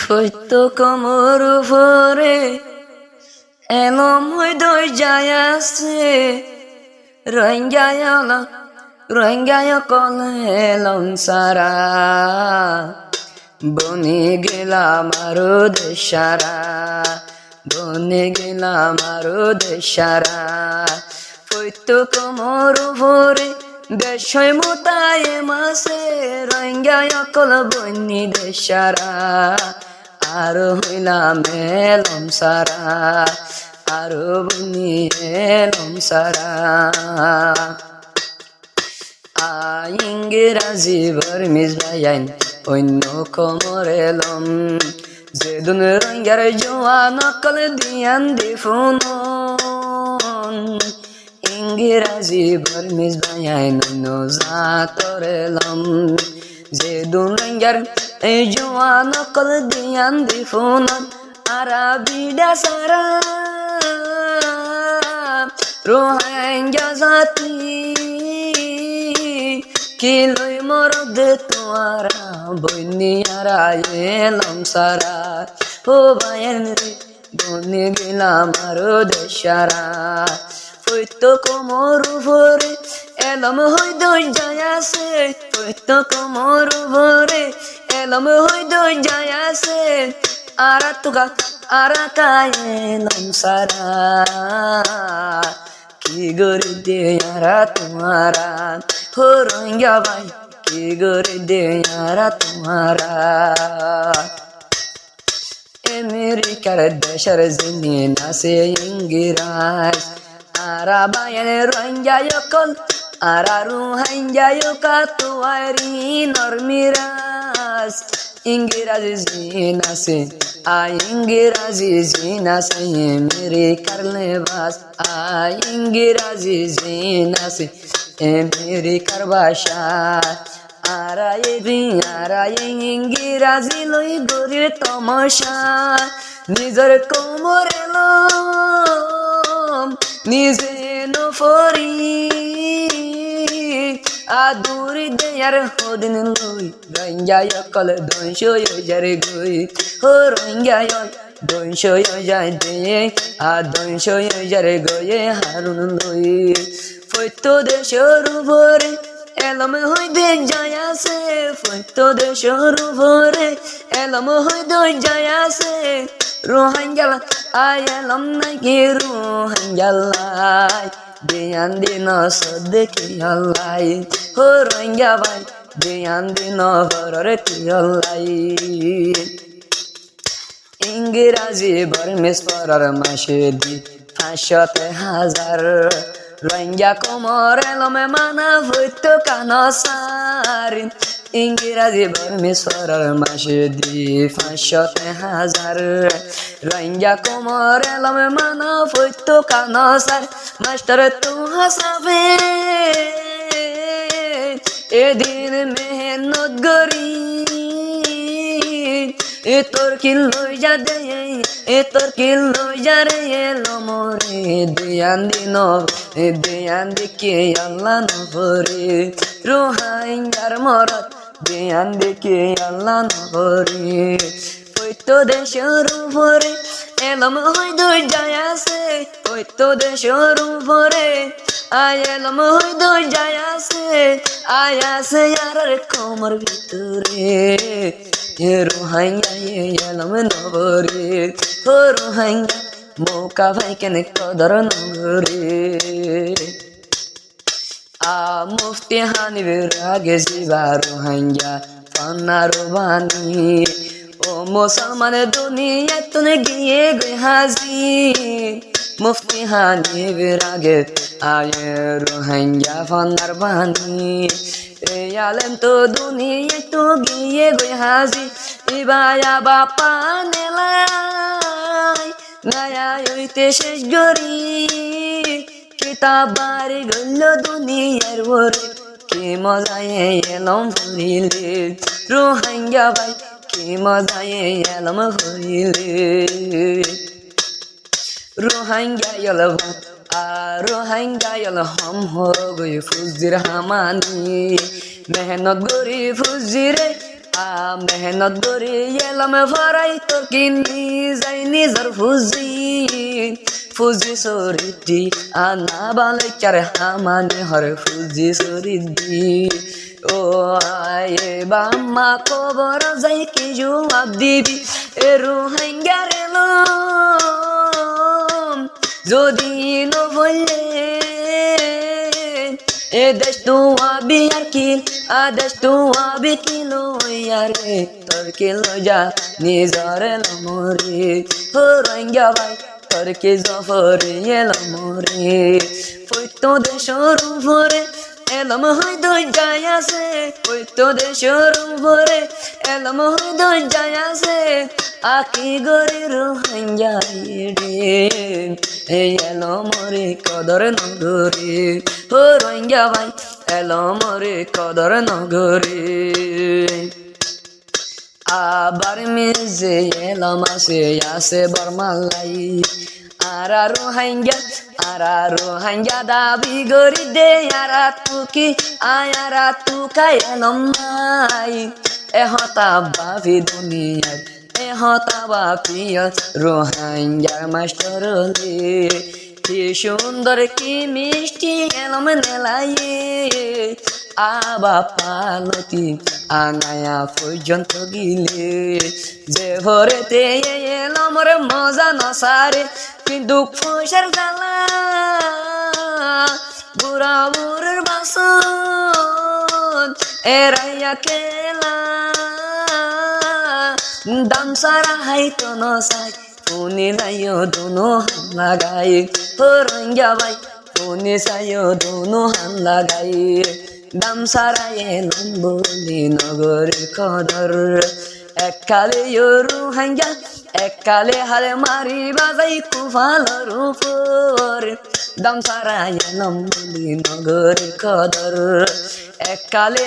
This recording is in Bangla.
সত্য কমর ভরে এলম হৃদয় যায় আছে রঙ্গায় কলে এলম সারা বনে গেলাম আরো দেশারা বনে গেলাম আরো দেশারা সত্য কমর ভরে বেশয় মোতায় মাসে রঙ্গায় কল বন্যি দেশারা আরো হইলাম এলম সারা আরো বনি এলম সারা ইংরেজি বর্মিজ ভাইয়ান অন্য কমর এলম যেদিন রঙ্গার জোয়ান কল দিয়ান দি ফোন ইংরেজি বর্মিজ ভাইয়ান অন্য জাতর এলম যেদিন রঙ্গার জোয়ান কল দিয়ান দি ফোন আরবিডা সারা রোহিঙ্গা জাতি কিলই মরদ তোমারা বন্যারা এলম সারা ও ভাইয়ের রে বনে গেলাম আরো দেশারা সত্য কমর ভরে এলম হৃদয় যায় আছে সত্য কমর ভরে এলম হৃদয় যায় আছে আরা তুকা আরা কায় এলম সারা কি গরি দে আরা তোমারা हो रोहिंग्या भाई की गोरी दे यारा तुम्हारा अमेरिकार देशर जमीना से इंगिराज आरा बायन रोहिंग्या योकल आरा रोहिंग्या योका तुआरी नॉर्मिराज इंगिराजी जीना से इंगिराजी जीना से मेरे करने बास इंगिराजी जीना से मेरी करबाशा आराये इंगिराजी लई गोरी तमाशा निजर कोमर एलम निजे नफरी आदुरी देयार होदिन लई रंगाय कल दंशो जारे गई हो रंगाय दंशो जाय दे दंशो जारे गए हारुन लई সত্য দেশের উপরে এলম হইতে যায় আছে সত্য দেশের উপরে এলম হইতে যায় আছে রোহিঙ্গা আই এলম নাকি রোহিঙ্গালাই দিয়ান দিন সদকি আল্লাহ হো রোহিঙ্গা ভাই দিয়ান দিন ঘরের কি আল্লাহ ইংরেজি বর্মিজ পড়ার মাসে দি 500,000 রঙ্গা কমর এলমে মানা হইতো কানসার ইংরেজি বর্মিজ পড়ার মাসে দি 500,000 রঙ্গা কমর এলমে মানা হইতো কানসার মাস্টার তু হাসাবে এদিন মেহনত গরি এ তোর কিল লই যা দে এ তোর কিল লই যা রে এলম রে দিয়ান দিকে আল্লাহ নভরে রোহিঙ্গার মরত দিয়ান দিকে আল্লাহ নভরে সত্য দেশের উপরে এলম হৃদয় যায় আছে সত্য দেশের উপরে এলম হৃদয় যায় আছে আর কোমর ভিতরে রোহিঙ্গা এলম নভরে ও রোহিঙ্গা মৌকা ভাই কেন কদর নগরে মুফতি হানিবের আগে জিবা রোহিঙ্গা ফান্নারো বানি ও মুসলমান দুনিয়া তুনে গিয়ে গে হাজি মুফতি হানিবের আগে আয়ে রোহিঙ্গা ফান্নার বানি রে আলেম তো দুনিয়া তো গিয়ে গে হাজি ইবায়া বাপা নেলাই নয়া হইতে শেষ গরি কিতাবার গল্ল দুনিয়ার ওরে কি মজায় এলম ভরিলে রোহিঙ্গা ভাই কি মজায় এলম ভরিলে রোহিঙ্গা ভাত রোহিঙ্গা হম हो गई फुजिर हामानी मेहनत गरी फुजिरे মেহনত করি এলাম ভরাই তোর কিনি যাই নিজর ফুজি ফুজি সরিদি আনা বালে চার হামানে হর ফুজি সরিদি ও আয়ে বাম্মা কবর যাই কি জবাব দিবি এ রোহিঙ্গার এলাম যদি ন বললে এ দেশ তুয়াবি আর কিল আদেশ তুয়াবি কিলো ইয়ারে তোর কিলো যা নিজর লমরে হো রোহিঙ্গা ভাই তোর কি জফরে এলমরে পৈতো দেশর উপরে এলম হয়তো যাই আছে পৈতো দেশর উপরে এলম হয়তো যাই আছে আকি গরে রোহিঙ্গা রে এই এলমরে কদর নগরে ও রোহিঙ্গা ভাই এলমরে কদর নগরে আবার মেজে এলম আসে বর্মালাই আরা রোহিঙ্গা দাবি গরি দে আরা তুকি আয়ারা তুকাই এলম মাই এহতা বাপি দুনিয়ার এহতা বাপি রোহিঙ্গার মাস্টার লে কি সুন্দর কি মিষ্টি এলম নেলাইয়ে আবা পালতি আনায়া পর্যন্ত গিলে যে ভরেতে এলমর মজা নসারে কিন্তু পয়সার জ্বালা বুড়া বুড়ের বাসন এরাইয়া কেলা দাম সারা হাইতো নসাই পুনি লাইও দুনো হান লাগাই ও রোহিঙ্গা ভাই পুনি সাইও দুনো হান লাগাই দাম সারা এলাম বলি নগরের কদর এককালে রোহিঙ্গা এককালে হারে মারি বাজাই কুফালর উপর দাম সারা এলাম বলি নগরের কদর এককালে